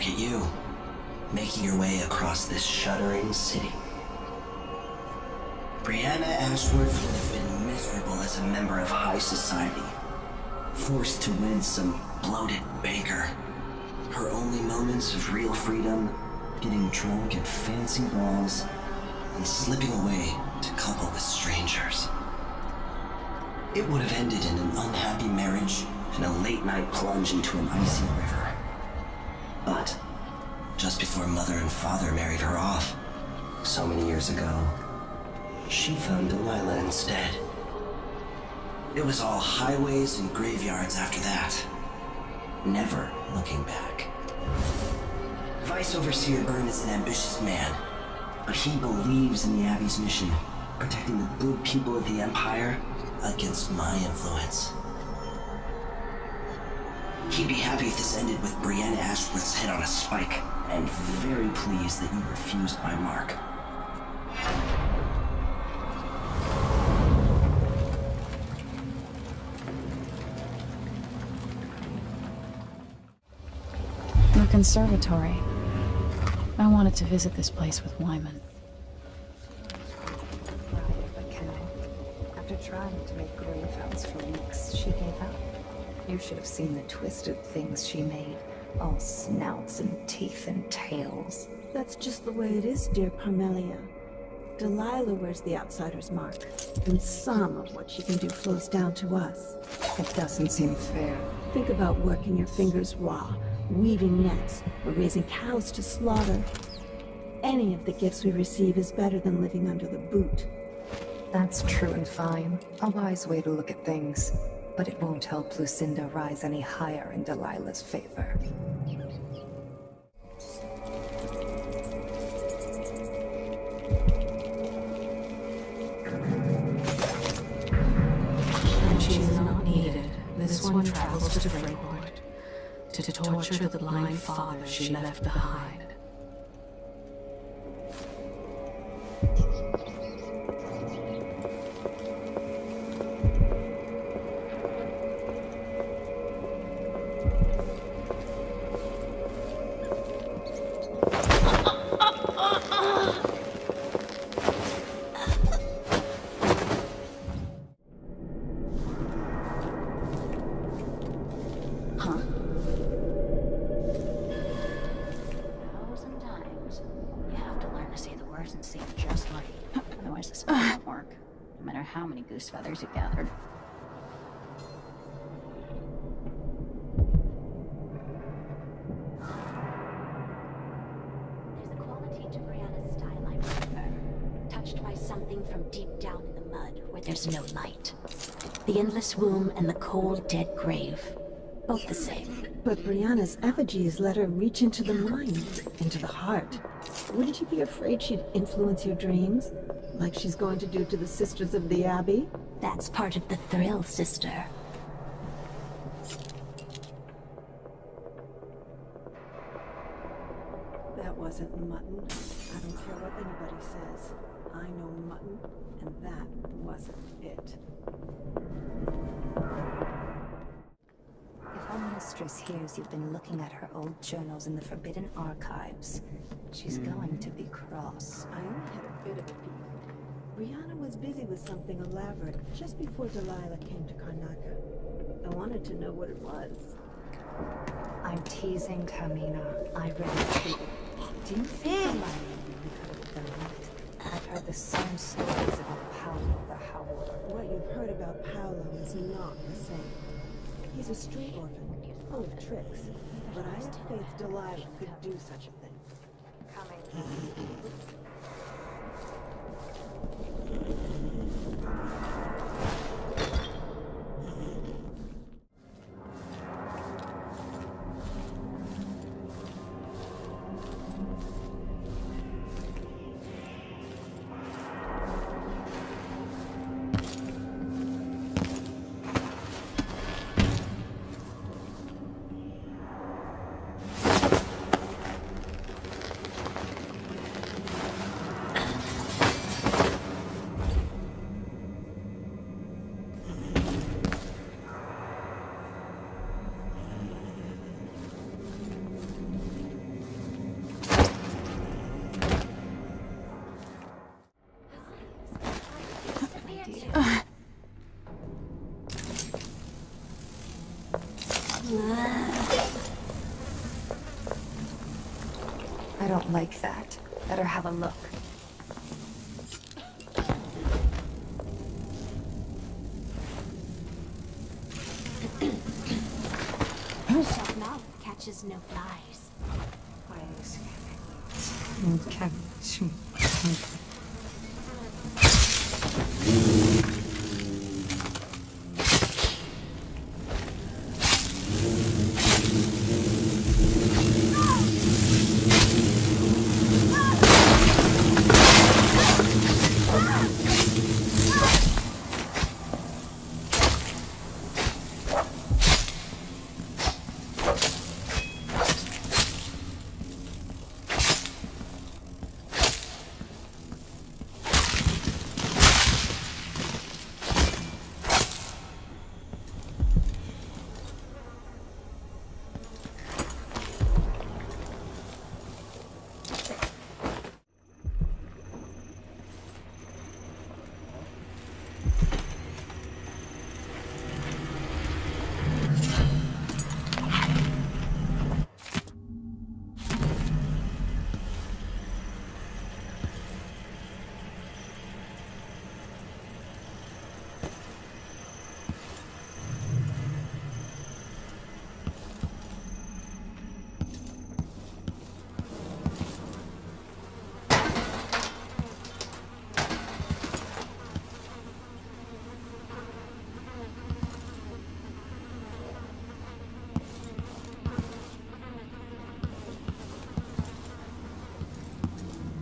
look at you, making your way across this shuddering city. Brianna Ashworth would have been miserable as a member of high society, forced to wed some bloated baker. Her only moments of real freedom, getting drunk at fancy balls, and slipping away to couple with strangers. It would have ended in an unhappy marriage and a late-night plunge into an icy river. But just before Mother and Father married her off, so many years ago, she found Delilah instead. It was all highways and graveyards after that, never looking back. Vice Overseer Byrne is an ambitious man, but he believes in the Abbey's mission, protecting the good people of the Empire against my influence. He'd be happy if this ended with Brianna Ashworth's head on a spike, and very pleased that you refused my mark. The conservatory. I wanted to visit this place with Wyman. After trying to make gravehounds for weeks, she gave up. You should have seen the twisted things she made. All snouts and teeth and tails. That's just the way it is, dear Parmelia. Delilah wears the outsider's mark, and some of what she can do flows down to us. It doesn't seem fair. Think about working your fingers raw, weaving nets, or raising cows to slaughter. Any of the gifts we receive is better than living under the boot. That's true and fine. A wise way to look at things. But it won't help Lucinda rise any higher in Delilah's favor. When she is not needed, this one travels to Freyport to torture the blind father she left behind. How many goose feathers you gathered? There's a quality to Brianna's style I prefer, touched by something from deep down in the mud where there's no light. The endless womb and the cold, dead grave, both the same. But Brianna's effigies let her reach into the mind, into the heart. Wouldn't you be afraid she'd influence your dreams? Like she's going to do to the Sisters of the Abbey? That's part of the thrill, sister. That wasn't mutton. I don't care what anybody says. I know mutton, and that wasn't it. If our mistress hears you've been looking at her old journals in the Forbidden Archives, she's going to be cross. I only had a bit of a peek. Brianna was busy with something elaborate just before Delilah came to Karnaca. I wanted to know what it was. I'm teasing, Tamina. I really do. Do you think Delilah really could have done it? I've heard the same stories about Paolo the Howler. What you've heard about Paolo is not the same. He's a street orphan, full of tricks. But I have faith Delilah could do such a thing. Coming. I don't like that. Better have a look. Shut mouth catches no flies.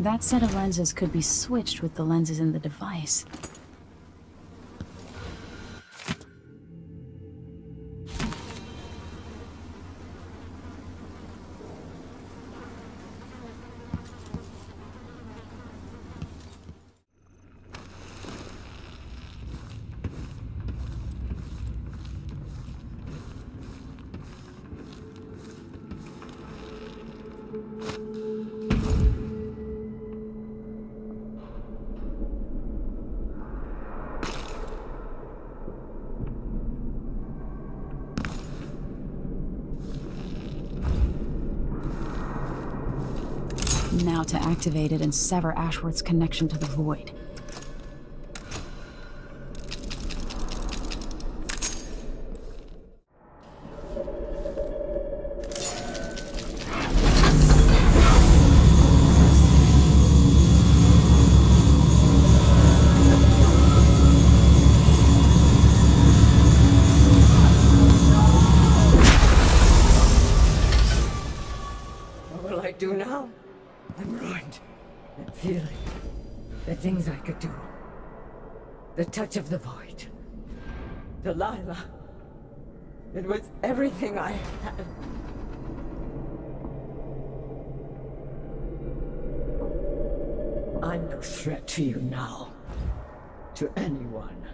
That set of lenses could be switched with the lenses in the device. Now to activate it and sever Ashworth's connection to the void. What will I do now? I'm ruined. That feeling. The things I could do. The touch of the void. Delilah. It was everything I had. I'm no threat to you now. To anyone.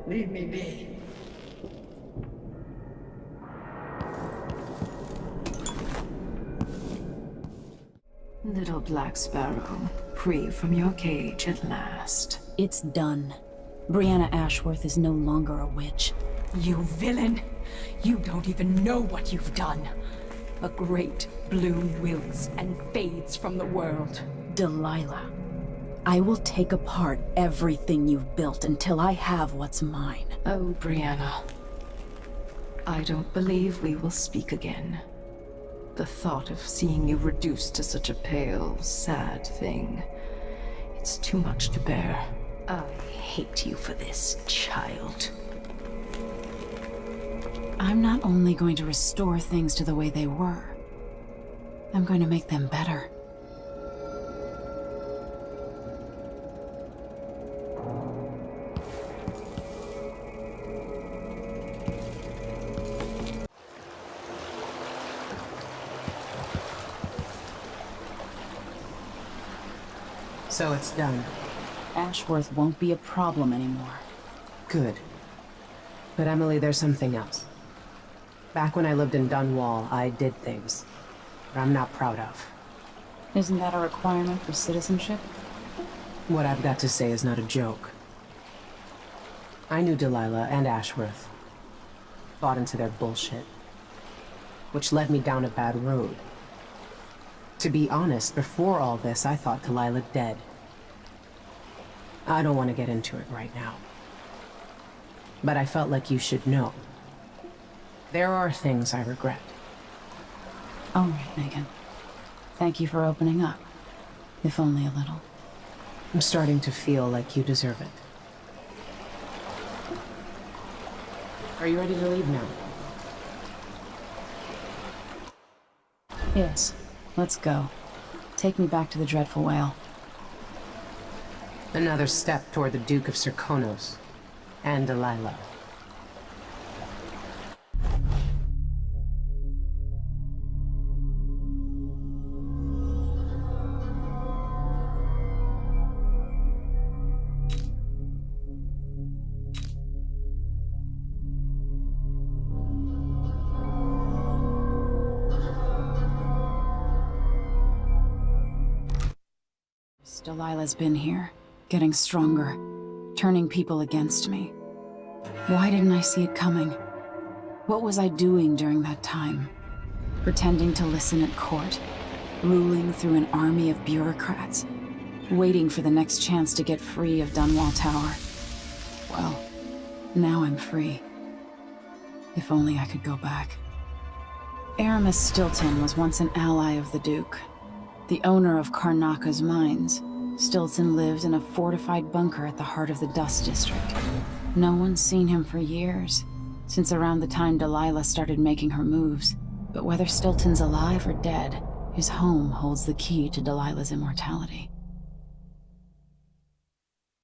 Leave me be. Little Black Sparrow, free from your cage at last. It's done. Brianna Ashworth is no longer a witch. You villain! You don't even know what you've done. A great bloom wilts and fades from the world. Delilah, I will take apart everything you've built until I have what's mine. Oh, Brianna. I don't believe we will speak again. The thought of seeing you reduced to such a pale, sad thing. It's too much to bear. I hate you for this, child. I'm not only going to restore things to the way they were, I'm going to make them better. So it's done. Ashworth won't be a problem anymore. Good. But Emily, there's something else. Back when I lived in Dunwall, I did things that I'm not proud of. Isn't that a requirement for citizenship? What I've got to say is not a joke. I knew Delilah and Ashworth. bought into their bullshit, which led me down a bad road. To be honest, before all this, I thought Delilah dead. I don't want to get into it right now. But I felt like you should know. There are things I regret. All right, Megan. Thank you for opening up. If only a little. I'm starting to feel like you deserve it. Are you ready to leave now? Yes. Let's go. Take me back to the Dreadful Whale. Another step toward the Duke of Serkonos and Delilah. Delilah's been here, getting stronger, turning people against me. Why didn't I see it coming? What was I doing during that time? Pretending to listen at court, ruling through an army of bureaucrats, waiting for the next chance to get free of Dunwall Tower. Well, now I'm free. If only I could go back. Aramis Stilton was once an ally of the Duke, the owner of Karnaka's mines. Stilton lived in a fortified bunker at the heart of the Dust District. No one's seen him for years, since around the time Delilah started making her moves. But whether Stilton's alive or dead, his home holds the key to Delilah's immortality.